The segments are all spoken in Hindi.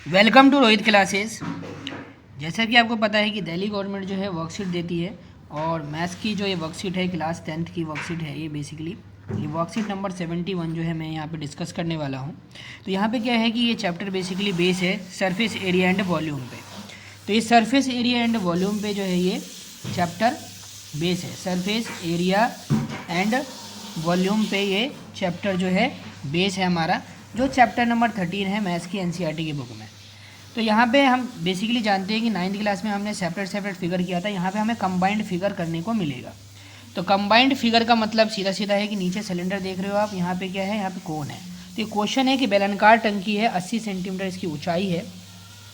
Welcome to Rohit classes. जैसा कि आपको पता है कि दिल्ली गवर्नमेंट जो है वर्कशीट देती है और मैथ्स की जो ये वर्कशीट है क्लास 10th की वर्कशीट है। ये वर्कशीट नंबर 71 जो है मैं यहाँ पे डिस्कस करने वाला हूँ। तो यहाँ पे क्या है कि ये चैप्टर बेसिकली बेस है सरफेस एरिया एंड वॉल्यूम पे। तो ये सरफेस एरिया एंड वॉल्यूम पे जो है ये चैप्टर बेस है। सरफेस एरिया एंड वॉल्यूम पे ये चैप्टर जो है बेस है हमारा, जो चैप्टर नंबर 13 है मैथ्स की एनसीईआरटी की बुक में। तो यहाँ पे हम बेसिकली जानते हैं कि 9th क्लास में हमने सेपरेट फिगर किया था। यहाँ पे हमें कंबाइंड फिगर करने को मिलेगा। तो कंबाइंड फिगर का मतलब सीधा सीधा है कि नीचे सिलेंडर देख रहे हो आप, यहाँ पे क्या है, यहाँ पे कोन है। तो ये क्वेश्चन है कि बेलनाकार टंकी है, 80 सेंटीमीटर इसकी ऊंचाई है।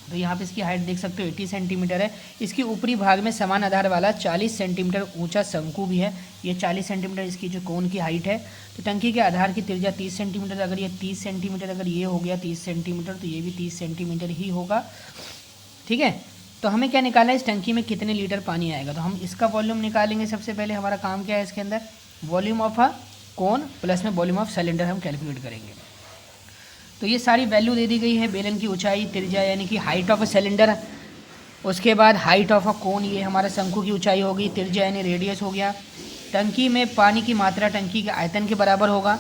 तो यहाँ पे इसकी हाइट देख सकते हो 80 सेंटीमीटर है। इसकी ऊपरी भाग में समान आधार वाला 40 सेंटीमीटर ऊंचा शंकु भी है। ये 40 सेंटीमीटर इसकी जो कोन की हाइट है। तो टंकी के आधार की त्रिज्या 30 सेंटीमीटर, अगर ये 30 सेंटीमीटर, अगर ये हो गया 30 सेंटीमीटर तो ये भी 30 सेंटीमीटर ही होगा। ठीक है। तो हमें क्या निकालना है, इस टंकी में कितने लीटर पानी आएगा। तो हम इसका वॉल्यूम निकालेंगे। सबसे पहले हमारा काम क्या है, इसके अंदर volume of a cone plus में वॉल्यूम ऑफ सिलेंडर हम कैलकुलेट करेंगे। तो ये सारी वैल्यू दे दी गई है। बेलन की ऊंचाई, त्रिज्या यानी कि हाइट ऑफ अ सिलेंडर, उसके बाद हाइट ऑफ अ कोन, ये हमारा शंकु की ऊंचाई होगी, त्रिज्या यानी रेडियस हो गया। टंकी में पानी की मात्रा टंकी के आयतन के बराबर होगा।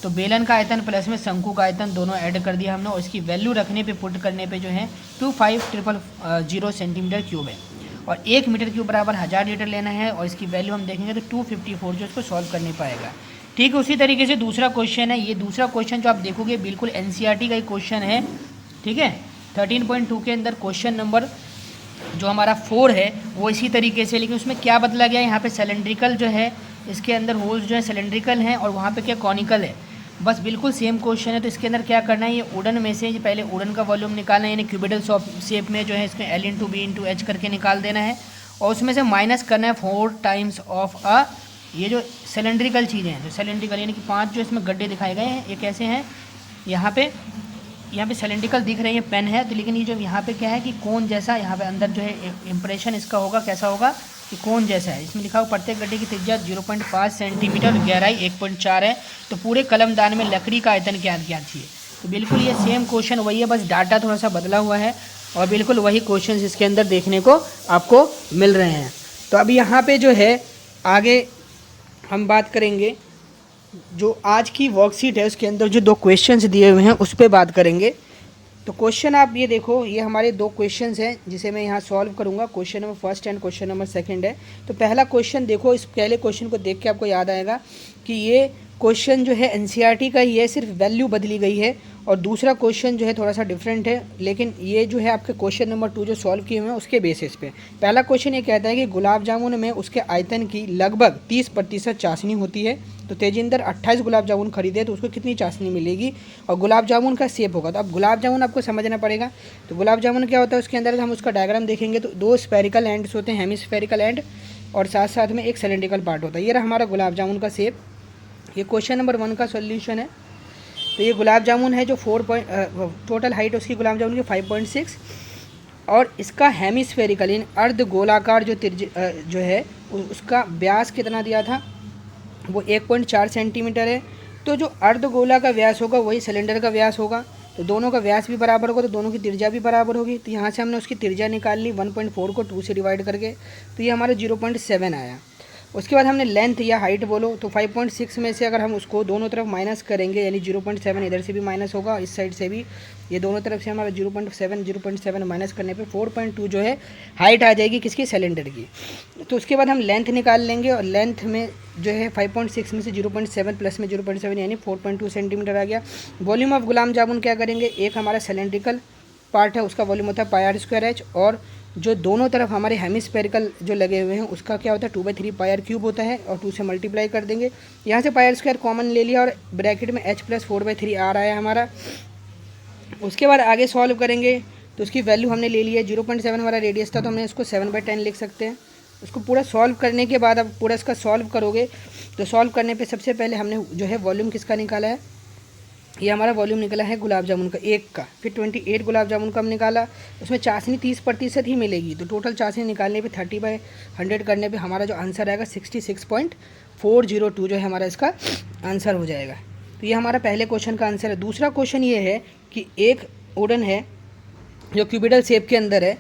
तो बेलन का आयतन प्लस में शंकु का आयतन दोनों ऐड कर दिया हमने, और इसकी वैल्यू रखने पे पुट करने पे जो है 25000 सेंटीमीटर क्यूब है। और 1 मीटर क्यूब बराबर 1000 लीटर लेना है, और इसकी वैल्यू हम देखेंगे तो 254 जो इसको सॉल्व करने पाएगा। ठीक है। उसी तरीके से दूसरा क्वेश्चन है। ये दूसरा क्वेश्चन जो आप देखोगे बिल्कुल एनसीईआरटी का ही क्वेश्चन है। ठीक है। 13.2 के अंदर क्वेश्चन नंबर जो हमारा 4 है वो इसी तरीके से, लेकिन उसमें क्या बदला गया, यहाँ पे सिलेंड्रिकल जो है, इसके अंदर होल्स जो है सिलेंड्रिकल हैं और वहाँ पे क्या कॉनिकल है। बस बिल्कुल सेम क्वेश्चन है। तो इसके अंदर क्या करना है, ये वुडन में से पहले वुडन का वॉल्यूम निकालना है, यानी क्यूबिडल शेप में जो है इसमें L/B/H करके निकाल देना है, और उसमें से माइनस करना है 4 टाइम्स ऑफ अ ये जो सिलेंड्रिकल चीज़ें हैं, जो सिलेंड्रिकल यानी कि 5 जो इसमें गड्ढे दिखाए गए हैं, ये कैसे हैं, यहाँ पे सिलेंड्रिकल दिख रही है, पेन है। तो लेकिन ये जो यहाँ पे क्या है कि कोन जैसा, यहाँ पे अंदर जो है इंप्रेशन इसका होगा, कैसा होगा कि कोन जैसा है। इसमें लिखा हुआ प्रत्येक गड्ढे की त्रिज्या 0.5 सेंटीमीटर, गहराई 1.4 है। तो पूरे कलमदान में लकड़ी का आयतन क्या चाहिए। तो बिल्कुल ये सेम क्वेश्चन वही है, बस डाटा थोड़ा सा बदला हुआ है, और बिल्कुल वही क्वेश्चन इसके अंदर देखने को आपको मिल रहे हैं। तो अब यहाँ पे जो है आगे हम बात करेंगे, जो आज की वर्कशीट है उसके अंदर जो 2 क्वेश्चंस दिए हुए हैं उस पर बात करेंगे। तो क्वेश्चन आप ये देखो, ये हमारे 2 क्वेश्चंस हैं जिसे मैं यहाँ सॉल्व करूँगा। Question number first and question number second है। तो पहला क्वेश्चन देखो, इस पहले क्वेश्चन को देख के आपको याद आएगा कि ये क्वेश्चन जो है एनसीईआरटी का ही है, सिर्फ वैल्यू बदली गई है। और दूसरा क्वेश्चन जो है थोड़ा सा डिफरेंट है, लेकिन ये जो है आपके क्वेश्चन नंबर 2 जो सॉल्व किए हुए हैं उसके बेसिस पे। पहला क्वेश्चन ये कहता है कि गुलाब जामुन में उसके आयतन की लगभग 30% चाशनी होती है। तो तेजिंदर 28 गुलाब जामुन खरीदे तो उसको कितनी चाशनी मिलेगी, और गुलाब जामुन का शेप होगा। तो अब गुलाब जामुन आपको समझना पड़ेगा। तो गुलाब जामुन क्या होता है, उसके अंदर हम उसका डायग्राम देखेंगे तो 2 स्फेरिकल एंड्स होते हैं, हेमिस्फेरिकल एंड, और साथ साथ में एक सिलेंड्रिकल पार्ट होता है। ये रहा हमारा गुलाब जामुन का शेप। ये क्वेश्चन नंबर 1 का सॉल्यूशन है। तो ये गुलाब जामुन है जो टोटल हाइट उसकी गुलाब जामुन की 5.6, और इसका हेमिस्फेरिकल यानी अर्ध गोलाकार जो है उसका व्यास कितना दिया था, वो 1.4 सेंटीमीटर है। तो जो अर्ध गोला का व्यास होगा वही सिलेंडर का व्यास होगा। तो दोनों का व्यास भी बराबर होगा, तो दोनों की त्रिज्या भी बराबर होगी। तो यहाँ से हमने उसकी त्रिज्या निकाल ली 1.4 को 2 से डिवाइड करके, तो ये हमारा 0.7 आया। उसके बाद हमने लेंथ या हाइट बोलो, तो 5.6 में से अगर हम उसको दोनों तरफ माइनस करेंगे, यानी 0.7 इधर से भी माइनस होगा, इस साइड से भी, ये दोनों तरफ से हमारा 0.7 माइनस करने पे 4.2 जो है हाइट आ जाएगी किसकी, सिलेंडर की। तो उसके बाद हम लेंथ निकाल लेंगे, और लेंथ में जो है 5.6 में से 0.7 प्लस में 0.7 यानी 4.2 सेंटीमीटर आ गया। वॉल्यूम ऑफ गुलाब जामुन क्या करेंगे, एक हमारा सिलेंड्रिकल पार्ट है उसका वॉल्यूम होता है πr²h, और जो दोनों तरफ हमारे हेमिस्फेरिकल जो लगे हुए हैं उसका क्या होता है 2/3 πr³ होता है, और 2 से मल्टीप्लाई कर देंगे। यहाँ से πr² कॉमन ले लिया, और ब्रैकेट में h + 4/3 आ रहा है हमारा। उसके बाद आगे सॉल्व करेंगे तो उसकी वैल्यू हमने ले ली है, 0.7 हमारा रेडियस था तो हमने इसको 7/10 लिख सकते हैं। उसको पूरा सॉल्व करने के बाद, अब पूरा इसका सॉल्व करोगे तो सॉल्व करने पे सबसे पहले हमने जो है वॉल्यूम किसका निकाला है, ये हमारा वॉल्यूम निकला है गुलाब जामुन का 1 का। फिर 28 गुलाब जामुन का हम निकाला, उसमें चाशनी 30% ही मिलेगी। तो टोटल चाशनी निकालने पे 30/100 करने पे हमारा जो आंसर आएगा 66.402 जो है हमारा इसका आंसर हो जाएगा। तो ये हमारा पहले क्वेश्चन का आंसर है। दूसरा क्वेश्चन ये है कि एक वुडन है जो क्यूबिडल शेप के अंदर है,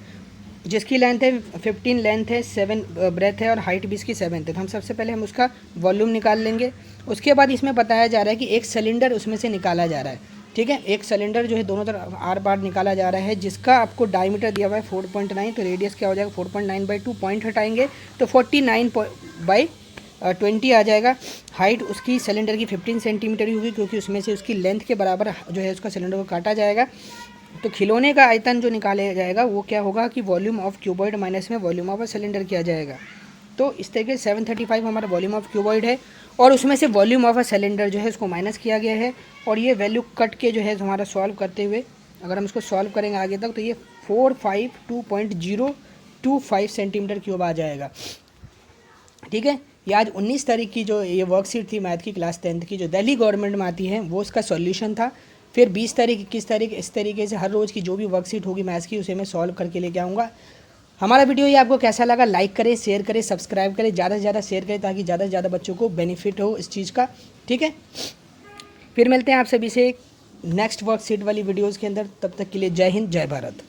जिसकी लेंथ है 15 लेंथ है, 7 ब्रेथ है और हाइट भी इसकी 7 है। तो हम सबसे पहले हम उसका वॉल्यूम निकाल लेंगे। उसके बाद इसमें बताया जा रहा है कि एक सिलेंडर उसमें से निकाला जा रहा है, ठीक है। एक सिलेंडर जो है दोनों तरफ आर पार निकाला जा रहा है, जिसका आपको डायमीटर दिया हुआ है 4.9, तो रेडियस क्या हो जाएगा 4.9/2, पॉइंट हटाएंगे तो 49/20 आ जाएगा। हाइट उसकी सिलेंडर की 15 सेंटीमीटर ही होगी, क्योंकि उसमें से उसकी लेंथ के बराबर जो है उसका सिलेंडर को काटा जाएगा। तो खिलौने का आयतन जो निकाला जाएगा वो क्या होगा कि वॉल्यूम ऑफ क्यूबॉइड माइनस में वॉल्यूम ऑफ सिलेंडर किया जाएगा। तो इस तरीके से 735 हमारा वॉल्यूम ऑफ क्यूबॉइड है, और उसमें से वॉल्यूम ऑफ अ सिलेंडर जो है उसको माइनस किया गया है। और ये वैल्यू कट के जो है हमारा सॉल्व करते हुए अगर हम इसको सॉल्व करेंगे आगे तक, तो ये 452.025 सेंटीमीटर क्यूब आ जाएगा, ठीक है। ये आज 19 तारीख की जो ये वर्कशीट थी मैथ की क्लास 10th की, जो दिल्ली गवर्नमेंट में आती है, वो उसका सॉल्यूशन था। फिर 20 तारीख 21 तारीख इस तरीके से हर रोज़ की जो भी वर्कशीट होगी मैथ्स की उसे मैं सॉल्व करके लेके आऊँगा। हमारा वीडियो ये आपको कैसा लगा, लाइक करें, शेयर करें, सब्सक्राइब करें, ज़्यादा से ज़्यादा शेयर करें ताकि ज़्यादा से ज़्यादा बच्चों को बेनिफिट हो इस चीज़ का, ठीक है। फिर मिलते हैं आप सभी से नेक्स्ट वर्कशीट वाली वीडियोज़ के अंदर, तब तक के लिए जय हिंद, जय भारत।